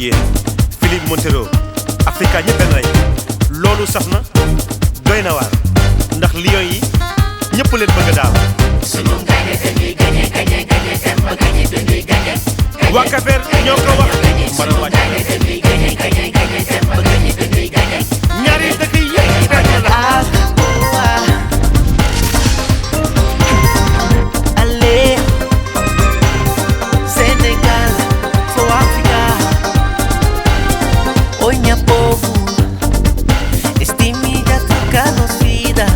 yéen Philippe Monteiro Africa ñëpp benn lañ loolu saf na doy na waar ndax lion yi ñëpp leen bëgg daal suñu gañe dañuy gañe dem ba gañe dañuy gañe waa Cap-Vert ñoo ko wax mara wàcc dañuy gañe dem ba gañe dañuy gañe ñaari dëkk yi benn la Allez, Sénégal, sou África. Hoy minha povo, este mídia troca-nos vida.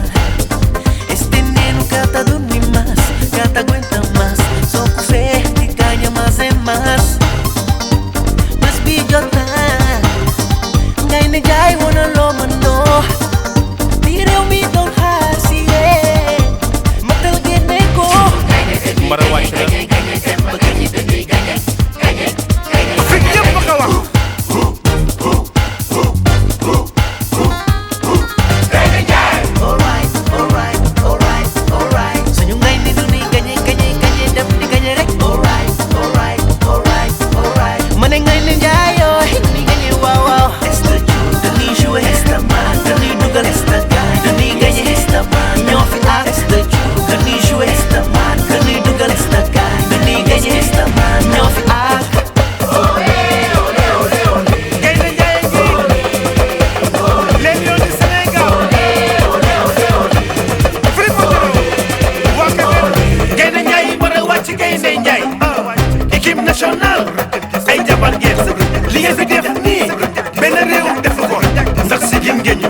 Este neno cata dorme mais, cata aguenta mais. Só com fé que ganha mais é mais. Mas vídeo tá, Gainde Njaay wanna loma no. Tire o mi don hasi é, matal gene ko. mara wàcc na Afrique ñëpp ko wax Alright. Suñu gaynde du ni gañe dem di gañe rek. Alright. Ma ne Gainde Njaay yoo ni gañe waaw. Dañuy jouer, dañuy dugal, dañuy gañe, ñoo fi aar. Dañuy jouer, dañuy dugal, dañuy gañe, ñoo fi aar. Gainde Njaay gi les lions du Sénégal Philippe Monteiro waa Cap-Vert Gainde Njaay mara wàcc Gainde Njaay équipe nationale ay jabar ngeen li ngeen fi def nii benn réew def ko ndax si gin ngeen ñu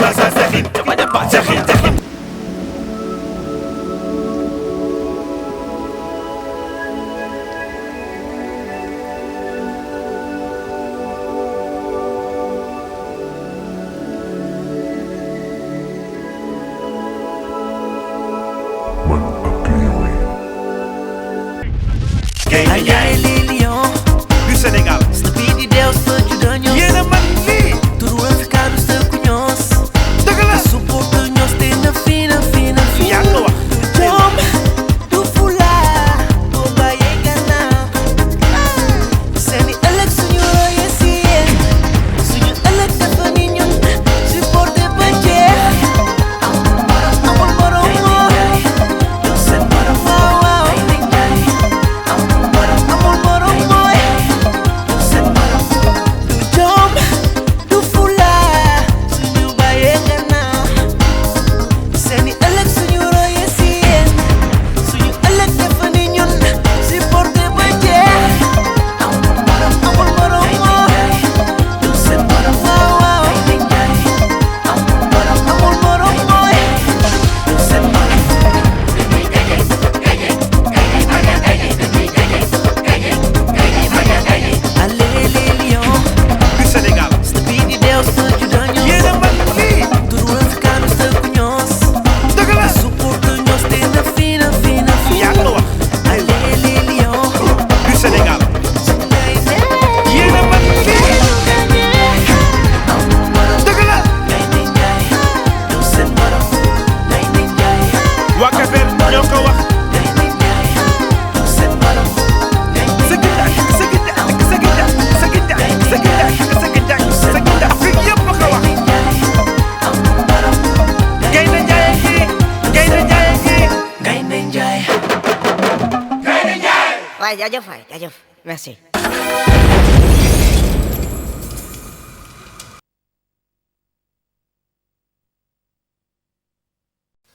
rasa saxin Gainde Allez Njaay les lions, du Sénégal stupide Deus te daños. yéen a man lii Tudo africano está cunhos. dëgg la Suporto nós tem na fina. yaa ko wax Jom, du fula, do baye gana. Seni ëllëg suñu roye si yéen. Suñu ëllëg dafa ni ñun. Supporté ba jeex. Amul morom moo. Waaw. Amul morom mooy. Du jom, du fula, suñu baye gana. Seni ëllëg suñu roye si yéen. Suñu ëllëg dafa ni ñun. Supporté ba jeex. Amul morom moo. Waaw. Amul morom mooy. Allez les lions, du Sénégal stupide Deus te daños. yéen a man lii Tudo africano está cunhos. dëgg la Suporto nós tem na fina. yaa ko wax Allez les lions, du Sénégal Gainde. yéen a man lii dëgg la waa Cap-Vert ñoo ko wax Afrique yëpp ko wax Gainde Njaay gi Gainde Njaay. Ouais, jaajëf merci.